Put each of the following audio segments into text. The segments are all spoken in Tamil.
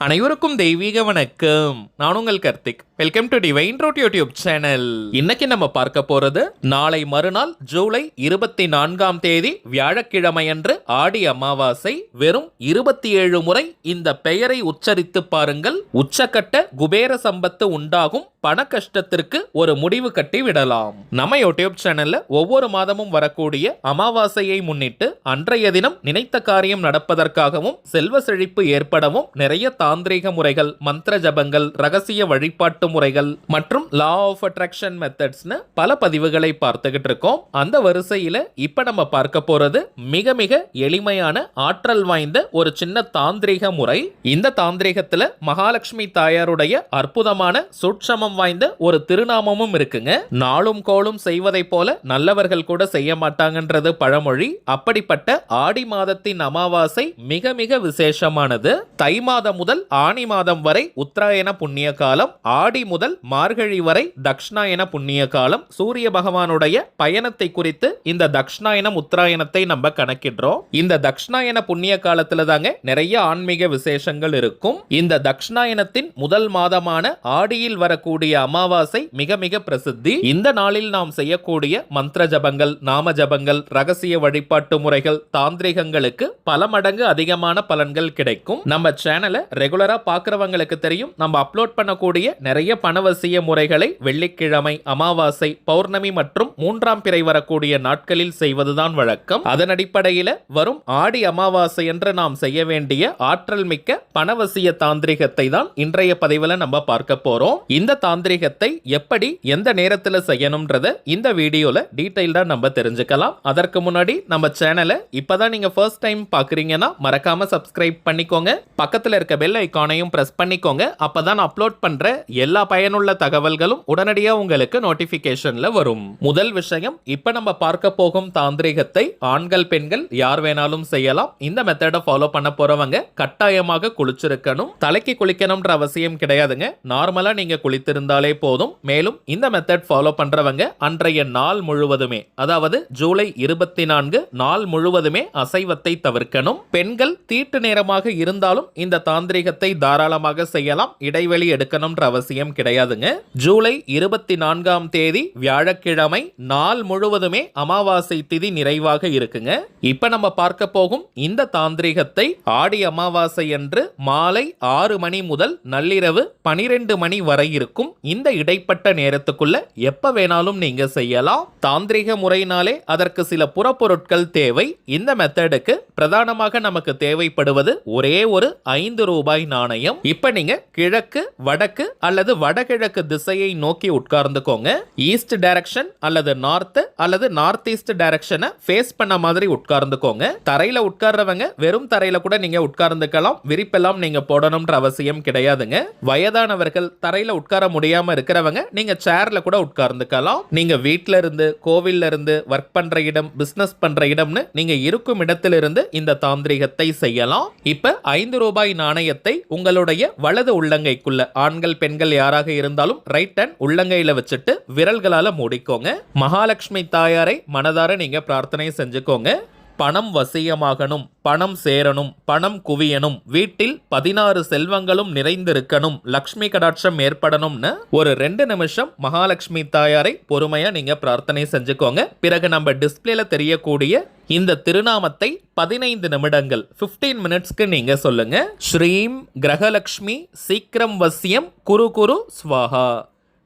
அனைவருக்கும் தெய்வீக வணக்கம். நான் உங்கள் Karthik. Welcome to divine road YouTube channel. இன்னைக்கு நம்ம பார்க்க போறது நாளை மறுநாள் ஜூலை 24ஆம் தேதி வியாழக்கிழமையன்று ஆடி அமாவாசை. வெறும் 27 முறை இந்த பெயரை உச்சரித்து பாருங்கள். உச்சக்கட்ட குபேர சம்பத்து உண்டாகும். பண கஷ்டத்திற்கு ஒரு முடிவு கட்டி விடலாம். நம்ம யூடியூப் சேனல்ல ஒவ்வொரு மாதமும் வரக்கூடிய அமாவாசையை முன்னிட்டு அன்றைய தினம் நினைத்த காரியம் நடப்பதற்காகவும் செல்வ செழிப்பு ஏற்படவும் நிறைய தாந்திரீக முறைகள், மந்திர ஜபங்கள், ரகசிய வழிபாட்டு முறைகள் மற்றும் லா ஆஃப் அட்ராக்ஷன் மெத்தட்ஸ்னு பல பதிவுகளை பார்த்துக்கிட்டு இருக்கோம். அந்த வரிசையில இப்ப நம்ம பார்க்க போறது மிக மிக எளிமையான ஆற்றல் வாய்ந்த ஒரு சின்ன தாந்திரீக முறை. இந்த தாந்திரீகத்துல மகாலட்சுமி தாயாருடைய அற்புதமான சூட்சமம் வாய்ந்த ஒரு திருநாமமும் இருக்குங்க. நாளும் கோளும் செய்வதை போல நல்லவர்கள் கூட செய்ய மாட்டாங்கன்றது பழமொழி. அப்படிப்பட்ட ஆடி மாதத்தின் அமாவாசை மிக மிக விசேஷமானது. தை மாதம் முதல் ஆனி மாதம் வரை உத்தராயண புண்ணிய காலம், ஆடி முதல் மார்கழி வரை தக்ஷணாயன புண்ணிய காலம். சூரிய பகவானுடைய பயணத்தை குறித்து இந்த தக்ஷணாயனம் உத்தராயணத்தை நம்ம கணக்கிடுறோம். இந்த தக்ஷணாயன புண்ணிய காலத்துல தாங்க நிறைய ஆன்மீக விசேஷங்கள் இருக்கும். இந்த தக்ஷணாயனத்தின் முதல் மாதமான ஆடியில் வரக்கூடிய அமாவாசை மிக மிக பிரசித்தி. இந்த நாளில் நாம் செய்யக்கூடிய மந்திர ஜபங்கள், நாம ஜபங்கள், ரகசிய வழிபாட்டு முறைகள், தாந்திரிகங்களுக்கு பல மடங்கு அதிகமான பலன்கள் கிடைக்கும். நம்ம சேனலை ரெகுலரா பார்க்கிறவங்களுக்கு தெரியும், நம்ம அப்லோட் பண்ணக்கூடிய நிறைய பணவசிய முறைகளை வெள்ளிக்கிழமை, அமாவாசை, பௌர்ணமி மற்றும் 3ஆம் பிறை வரக்கூடிய நாட்களில் செய்வதுதான் வழக்கம். அதன் அடிப்படையில் வரும் ஆடி அமாவாசை என்று நாம் செய்ய வேண்டிய ஆற்றல் மிக்க பணவசிய தாந்திரிகத்தை தான் இன்றைய பதிவில் நம்ம பார்க்க போறோம். இந்த தாந்திரிகத்தை எப்படி எந்த நேரத்தில் செய்யணும்ன்றத இந்த வீடியோல டீடைல்டா நம்ம தெரிஞ்சுக்கலாம். அதற்கு முன்னாடி நம்ம சேனலை இப்பதான் நீங்க ஃபர்ஸ்ட் டைம் பாக்குறீங்கன்னா மறக்காம சப்ஸ்கிரைப் பண்ணிக்கோங்க. பக்கத்துல இருக்க பெல் ஐகானையும் பிரஸ் பண்ணிக்கோங்க. அப்பதான் அப்லோட் பண்ற எல்லா பயனுள்ள தகவல்களும் உடனடியா உங்களுக்கு நோட்டிபிகேஷன்ல வரும். முதல் விஷயம், இப்ப நம்ம பார்க்க போகும் தாந்திரிகத்தை ஆண்கள் பெண்கள் யார் வேணாலும் செய்யலாம். இந்த மெத்தடை ஃபாலோ பண்ண போறவங்க கட்டாயமாக குளிச்சிருக்கணும். தலைக்கு குளிக்கணும்ன்ற அவசியம் கிடையாதுங்க. நார்மலா நீங்க குளித்திருந்தாலே போதும். மேலும் இந்த மெத்தட் ஃபாலோ பண்றவங்க அன்றைய நாள் முழுவதுமே, அதாவது ஜூலை 24 நாள் முழுவதுமே அசைவத்தை தவிர்க்கணும். பெண்கள் தீட்டு நேரமாக இருந்தாலும் இந்த தாந்திரிகத்தை தாராளமாக செய்யலாம். இடைவெளி எடுக்கணும்ன்ற அவசியம் கிடையாதுங்க. ஜூலை 24ஆம் தேதி வியாழக்கிழமை நாள் முழுவதுமே அமாவாசை திதி நிறைவாக இருக்குங்க. இப்ப நம்ம பார்க்க போகும் இந்த தாந்திரிகத்தை ஆடி அமாவாசை அன்று மாலை 6 மணி முதல் நள்ளிரவு 12 மணி வரை இருக்கும். இந்த இடைப்பட்ட நேரத்துக்குள்ள எப்ப வேணாலும் நீங்க செய்யலாம். தாந்திரிக முறையினாலே அதற்கு சில புறப்பொருட்கள் தேவை. இந்த மெத்தடுக்கு பிரதானமாக நமக்கு தேவைப்படுவது ஒரே ஒரு 5 ரூபாய் நாணயம். இப்ப நீங்க கிழக்கு, வடக்கு அல்லது வடகிழக்கு திசையை நோக்கி உட்கார்ந்துக்கோங்க. ஈஸ்ட் டைரக்ஷன் அல்லது நார்த் அல்லது நார்த் ஈஸ்ட் டைரக்ஷனை ஃபேஸ் பண்ண மாதிரி உட்கார்ந்துக்கோங்க. தரையில உட்கார்றவங்க வெறும் தரையில கூட நீங்க உட்கார்ந்துக்கலாம். விரிப்பெல்லாம் நீங்க போடணும்ன்ற அவசியம் கிடையாதுங்க. வயதானவர்கள், தரையில உட்கார முடியாம இருக்கிறவங்க நீங்க சேர்ல கூட உட்கார்ந்துக்கலாம். நீங்க வீட்ல இருந்து, கோவில்ல இருந்து, ஒர்க் பண்ற இடம், பிசினஸ் பண்ற இடம்னு நீங்க இருக்கும் இடத்திலிருந்து இந்த தாந்திரிகத்தை செய்யலாம். இப்ப 5 ரூபாய் நாணயத்தை உங்களுடைய வலது உள்ளங்கைக்குள்ள, ஆண்கள் பெண்கள் யாராக இருந்தாலும் ரைட் ஹேண்ட் உள்ளங்கையில வச்சுட்டு விரல்களால மூடிக்கோங்க. மகாலட்சுமி தாயாரை மனதார நீங்க பிரார்த்தனை செஞ்சுக்கோங்க. பணம் வசியமாகணும், பணம் சேரணும், பணம் குவியணும், வீட்டில் 16 செல்வங்களும் நிறைந்திருக்கணும், லக்ஷ்மி கடாட்சம் ஏற்படணும்னு ஒரு 2 நிமிஷம் மகாலட்சுமி தாயாரை பொறுமையா நீங்க பிரார்த்தனை செஞ்சுக்கோங்க. பிறகு நம்ம டிஸ்பிளேல தெரியக்கூடிய இந்த திருநாமத்தை 15 நிமிடங்கள் 15 மினிட்ஸ்க்கு நீங்க சொல்லுங்க. ஸ்ரீம் கிரகலக்ஷ்மி சீக்கிரம் வசியம் குரு குரு ஸ்வாஹா.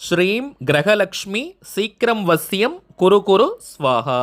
ஸ்ரீம் கிரகலக்ஷ்மி சீக்கிரம் வசியம் குரு குரு ஸ்வாஹா.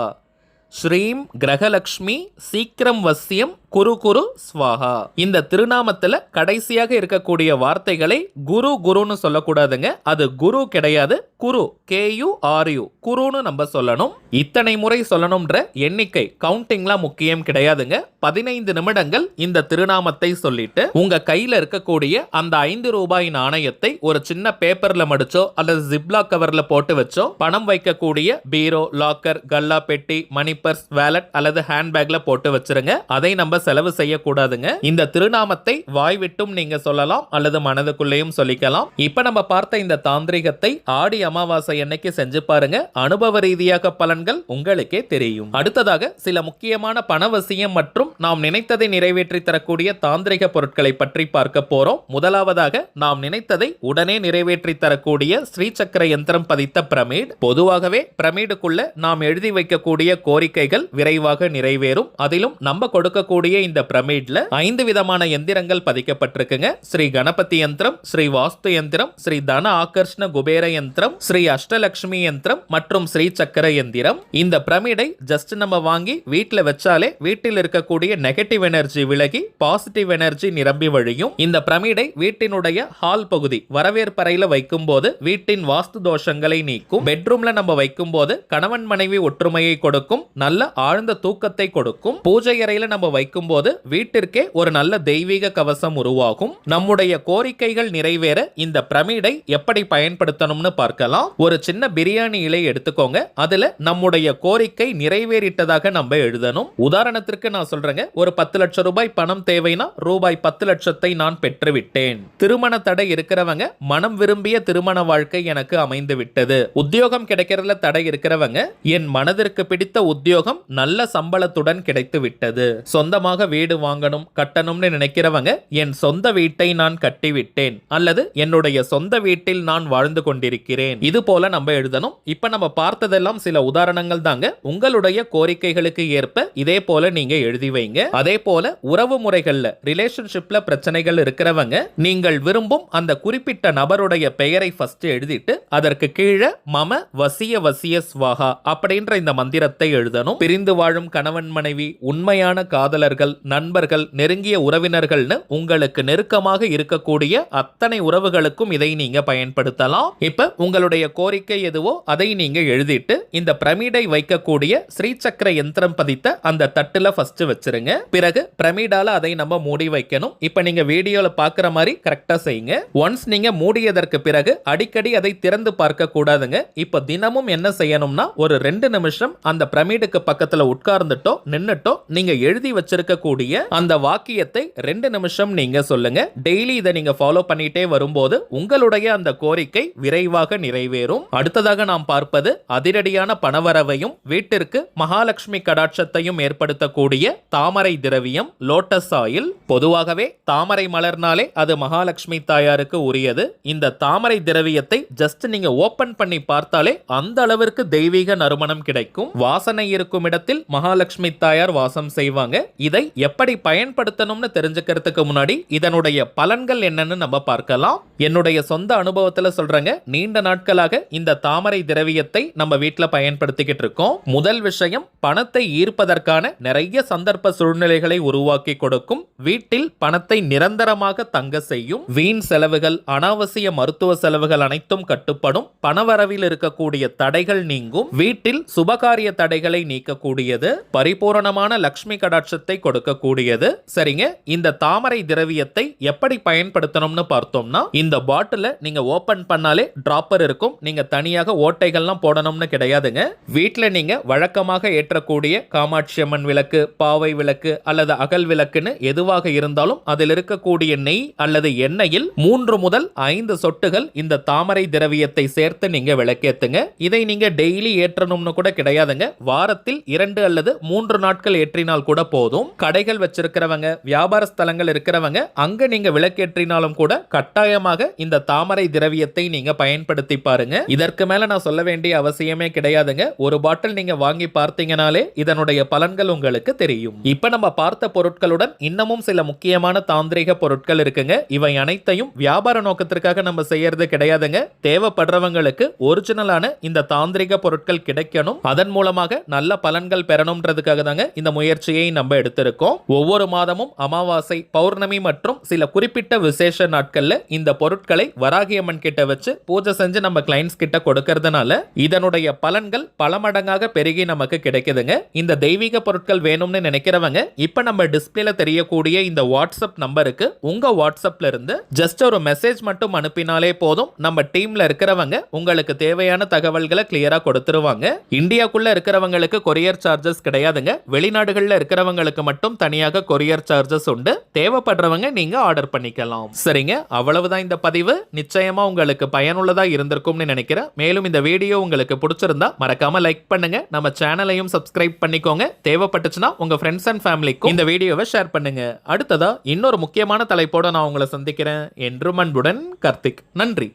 ஸ்ரீம் கிரகலக்ஷ்மி சீக்கிரம் வசியம் குரு குரு ஸ்வாஹா. இந்த திருநாமத்துல கடைசியாக இருக்கக்கூடிய வார்த்தைகளை குரு குருன்னு சொல்லக்கூடாதுங்க. அது குரு கிடையாது, குரு, KURU, குருன்னு நம்ம சொல்லணும். இத்தனை முறை சொல்லணும்ன்ற எண்ணிக்கை கவுண்டிங்லாம் முக்கியம் கிடையாதுங்க. 15 நிமிடங்கள் இந்த திருநாமத்தை சொல்லிட்டு உங்க கையில இருக்கக்கூடிய அந்த 5 ரூபாய் நாணயத்தை ஒரு சின்ன பேப்பர்ல மடிச்சோ அல்லது ஜிப்லாக் கவர்ல போட்டு வச்சோ பணம் வைக்கக்கூடிய பீரோ, லாக்கர், கல்லா பெட்டி, மணி பர்ஸ், வேலட் அல்லது ஹேண்ட்பேக்ல போட்டு வச்சிருங்க. அதை நம்ம செலவு செய்யக்கூடாதுங்க. இந்த திருநாமத்தை வாய் விட்டும் நீங்க சொல்லலாம் அல்லது மனதுக்குள்ளேயும் சொல்லிக்கலாம். இப்ப நம்ம பார்த்த இந்த தாந்திரிகத்தை ஆடி அமாவாசை அன்னைக்கு செஞ்சு பாருங்க. அனுபவ ரீதியாக பலன்கள் உங்களுக்கே தெரியும். அடுத்ததாக சில முக்கியமான பணவசியம் மற்றும் நாம் நினைத்ததை நிறைவேற்றி தரக்கூடிய தாந்திரிக பொருட்களை பற்றி பார்க்க போறோம். முதலாவதாக நாம் நினைத்ததை உடனே நிறைவேற்றி தரக்கூடிய ஸ்ரீ சக்கர யந்திரம் பதித்த பிரமிட். பொதுவாகவே பிரமிடுக்குள்ள நாம் எழுதி வைக்கக்கூடிய கோரிக்கைகள் விரைவாக நிறைவேறும். அதிலும் நம்ம கொடுக்கக்கூடிய இந்த பிரமிட்ல 5 விதமான எந்திரங்கள் பதிக்கப்பட்டிருக்குங்க. ஸ்ரீ கணபதி யந்திரம், ஸ்ரீ வாஸ்து யந்திரம், ஸ்ரீ தன ஆகர்ஷண குபேர யந்திரம், ஸ்ரீ அஷ்டலட்சுமி யந்திரம் மற்றும் ஸ்ரீ சக்கர யந்திரம். இந்த பிரமிடை ஜஸ்ட் நம்ம வாங்கி வீட்டில் வச்சாலே வீட்டில் இருக்கக்கூடிய நெகட்டிவ் எனர்ஜி விலகி பாசிட்டிவ் எனர்ஜி நிரம்பி வழியும். இந்த பிரமிடை வீட்டினுடைய ஹால் பகுதி வரவேற்பறையில வைக்கும் போது வீட்டின் வாஸ்து தோஷங்களை நீக்கும். பெட்ரூம்ல நம்ம வைக்கும் போது கணவன் மனைவி ஒற்றுமையை கொடுக்கும், நல்ல ஆழ்ந்த தூக்கத்தை கொடுக்கும். பூஜை அறையில நம்ம வைக்கும் போது வீட்டிற்கே ஒரு நல்ல தெய்வீக கவசம் உருவாகும். நம்முடைய கோரிக்கைகள் நிறைவேற இந்த பிரமிடை எப்படி பயன்படுத்தணும்னு பார்க்கலாம். ஒரு சின்ன பிரியாணி இலை எடுத்துக்கோங்க. அதுல நம்முடைய கோரிக்கை நிறைவேறிட்டதாக நம்ம எழுதணும். உதாரணத்திற்கு நான் சொல்றேங்க, ஒரு 10 லட்சம் ரூபாய் பணம் தேவைனா ரூபாய் 10 லட்சத்தை நான் பெற்றுவிட்டேன். திருமண தடை இருக்கிறவங்க மனம் விரும்பிய திருமண வாழ்க்கை எனக்கு அமைந்து விட்டது. உத்தியோகம் கிடைக்கிறதுல தடை இருக்கிறவங்க என் மனதிற்கு பிடித்த உத்தியோகம் நல்ல சம்பளத்துடன் கிடைத்து விட்டது. சொந்தமாக வீடு வாங்கணும் கட்டணும்னு நினைக்கிறவங்க என் சொந்த வீட்டை நான் கட்டிவிட்டேன் அல்லது என்னுடைய சொந்த வீட்டில் நான் வாழ்ந்து கொண்டிருக்கிறேன். இது போல நம்ம எழுதணும். இப்ப நம்ம பார்த்ததெல்லாம் சில உதாரணங்கள் தாங்க. உங்களுடைய கோரிக்கைகளுக்கு ஏற்ப இதே போல நீங்க எழுதி வைங்க. அதே போல உறவு முறைகள்ல ரிலேஷன்ஷிப்ல பிரச்சனைகள் இருக்கிறவங்க நீங்கள் விரும்பும் அந்த குறிப்பிட்ட நபருடைய பெயரை ஃபர்ஸ்ட் எழுதிட்டு அதற்கு கீழே மம வசிய வசிய ஸ்வாஹா அப்படின்ற இந்த மந்திரத்தை எழுதணும். பிரிந்து வாழும் கணவன் மனைவி, உண்மையான காதலர்கள், நண்பர்கள், நெருங்கிய உறவினர்கள்னு உங்களுக்கு நெருக்கமாக இருக்கக்கூடிய அத்தனை உறவுகளுக்கும் இதை நீங்க பயன்படுத்தலாம். இப்ப உங்களுடைய கோரிக்கை எதுவோ அதை நீங்க எழுதிட்டு இந்த பிரமிடை வைக்கக்கூடிய ஸ்ரீ சக்கர யந்திரம் பதித்த அந்த தட்டுல ஃபர்ஸ்ட் வச்சிருங்க. பிறகு பிரமிடால அதை நம்ம மூடி வைக்கணும். இப்ப நீங்க வீடியோல பாக்குற மாதிரி கரெக்டா செய்யுங்க. ஒன்ஸ் நீங்க மூடியதற்கு பிறகு அடிக்கடி அதை திறந்து பார்க்க கூடாதுங்க. இப்ப தினமும் என்ன செய்யணும்னா ஒரு 2 நிமிஷம் அந்த பிரமிடுக்கு பக்கத்துல உட்கார்ந்துட்டோ நின்னுட்டோ நீங்க எழுதி வச்சிருக்க கூடிய அந்த வாக்கியத்தை 2 நிமிஷம் நீங்க சொல்லுங்க. டெய்லி இதை நீங்க ஃபாலோ பண்ணிட்டே வரும்போது உங்களுடைய அந்த கோரிக்கை விரைவாக நிறைவேறும். அடுத்ததாக நாம் பார்ப்பது அதிரடியான பணவரவையும் வீட்டிற்கு மகாலட்சுமி கடாட்சத்தையும் ஏற்படுத்தக்கூடிய தாமரை திரவியம் லோட்டஸ் ஆயில். பொதுவாகவே தாமரை மலர்னாலே அது மகாலட்சுமி தாயாருக்கு உரியது. இந்த தாமரை திரவியத்தை ஜஸ்ட் நீங்க ஓபன் பண்ணி பார்த்தாலே அந்த அளவிற்கு தெய்வீக நறுமணம் கிடைக்கும். வாசனை இருக்கும் இடத்தில் மகாலட்சுமி தாயார் வாசம் செய்வாங்க. இதை எப்படி பயன்படுத்தணும்னு தெரிஞ்சுக்கிறதுக்கு முன்னாடி இதனுடைய பலன்கள் என்னன்னு நம்ம பார்க்கலாம். என்னுடைய சொந்த அனுபவத்துல சொல்றேங்க, நீண்ட நாட்களாக இந்த தாமரை திரவியத்தை நம்ம வீட்டுல பயன்படுத்திக்கிட்டு இருக்கோம். முதல் விஷயம், பணத்தை ஈர்ப்பதற்கான நிறைய சந்தர்ப்ப சூழ்நிலைகளை உருவாக்கி கொடுக்கும். வீட்டில் பணத்தை நிரந்தரமாக தங்க செய்யும். வீண் செலவுகள், அனாவசிய மருத்துவ செலவுகள் அனைத்தும் கட்டுப்படும். பணவரவில் இருக்கக்கூடிய தடைகள் நீங்கும். வீட்டில் சுபகாரிய தடைகளை நீக்கக்கூடியது. பரிபூரணமான லட்சுமி கடாட்சத்தை கொடுக்கக்கூடியது. சரிங்க, இந்த தாமரை திரவியத்தை எப்படி பயன்படுத்தணும்னு பார்த்தோம்னா, இந்த பாட்டில நீங்க ஓபன் பண்ணாலே டிராப்பர் இருக்கும். நீங்க தனியாக ஓட்டைகள்லாம் போடணும்னு கிடையாதுங்க. வீட்டுல நீங்க வழக்கமாக ஏற்றக்கூடிய காமாட்சி அம்மன் விளக்கு, பாவை விளக்கு அல்லது அகல் விளக்குன்னு எதுவாக இருந்தாலும் அதில் இருக்கக்கூடிய நெய் அல்லது எண்ணெயில் 3 முதல் 5 சொட்டுகள் இந்த தாமரை திரவியத்தை சேர்த்து நீங்க விளக்கேத்துங்க. இதை நீங்க டெய்லி ஏற்றணும்னு கூட கிடையாதுங்க. வாரத்தில் 2 அல்லது 3 நாட்கள் ஏற்றினால் கூட போதும். கடைகள் வச்சிருக்கிறவங்க, வியாபார ஸ்தலங்கள் இருக்கிறவங்க அங்க நீங்க விளக்கேற்றினாலும் கூட கட்டாயமாக இந்த தாமரை திரவியத்தை நீங்க பயன்படுத்தி பாருங்க. இதற்கு மேல நான் சொல்ல வேண்டிய அவசியமே கிடையாதுங்க. ஒரு பாட்டில் நீங்க வாங்கி பார்த்தீங்கனாலே இதனுடைய பலன்கள் உங்களுக்கு தெரியும். இப்ப நம்ம பார்த்த பொருட்களுடன் இன்னமும் சில முக்கியமான தாந்திரிக பொருட்கள் இருக்குங்க. இவை அனைத்தையும் வியாபார நோக்கத்திற்காக நம்ம செய்யறது கிடையாதுங்க. தேவைப்படுறவங்களுக்கு ஒரிஜினலான இந்த தாந்திரிக பொருட்கள் கிடைக்கணும், அதன் மூலமாக நல்ல பலன்கள் பெறணும்ன்றதுக்காக தாங்க இந்த முயற்சியை நம்ம எடுத்திருக்கோம். ஒவ்வொரு மாதமும் அமாவாசை, பௌர்ணமி மற்றும் சில குறிப்பிட்ட விசேஷ நாட்கள்ல இந்த பொருட்களை வராகியம்மன் கிட்ட வச்சு பூஜை செஞ்சு நம்ம கிளைண்ட்ஸ் கிட்ட கொடுக்கறதுனால இதனுடைய பலன்கள் பல மடங்காக பெருகி நமக்கு கிடைக்குதுங்க. இந்த தெய்வீக பொருட்கள் வேணும்னு நினைக்கிறவங்க இப்ப நம்ம டிஸ்பிளேல தெரியக்கூடிய இந்த வாட்ஸ்அப் நம்பருக்கு உங்க வாட்ஸ்அப்ல இருந்து ஜஸ்ட் ஒரு மெசேஜ் மட்டும் அனுப்பினாலே போதும். நம்ம டீம்ல இருக்கிறவங்க உங்களுக்கு தேவையான தகவல்களை கிளியரா கொடுத்துருவாங்க. இந்தியாக்குள்ள இருக்கிறவங்களுக்கு கொரியர் சார்ஜஸ் கிடையாதுங்க. வெளிநாடுகள்ல இருக்கிறவங்களுக்கு மட்டும் தனியாக கொரியர் சார்ஜஸ் உண்டு. தேவைப்படுறவங்க நீங்க ஆர்டர் பண்ணிக்கலாம். சரிங்க, அவ்வளவுதான் இந்த பதிவு. நிச்சயமா உங்களுக்கு பயனுள்ளதா இருந்திருக்கும்னு நினைக்கிறேன். மேலும் இந்த வீடியோ உங்களுக்கு பிடிச்சிருந்தா மறக்காம லைக் பண்ணுங்க. நம்ம சேனலையும் சப்ஸ்கிரைப் பண்ணிக்கோங்க. தேவைப்பட்டுச்சுன்னா உங்க ஃப்ரெண்ட்ஸ் அண்ட் ஃபேமிலிக்கும் இந்த வீடியோவை ஷேர் பண்ணுங்க. அடுத்ததா இன்னொரு முக்கியமான தலைப்போட நான் உங்களை சந்திக்கிறேன். என்றும் அன்புடன் கார்த்திக். நன்றி.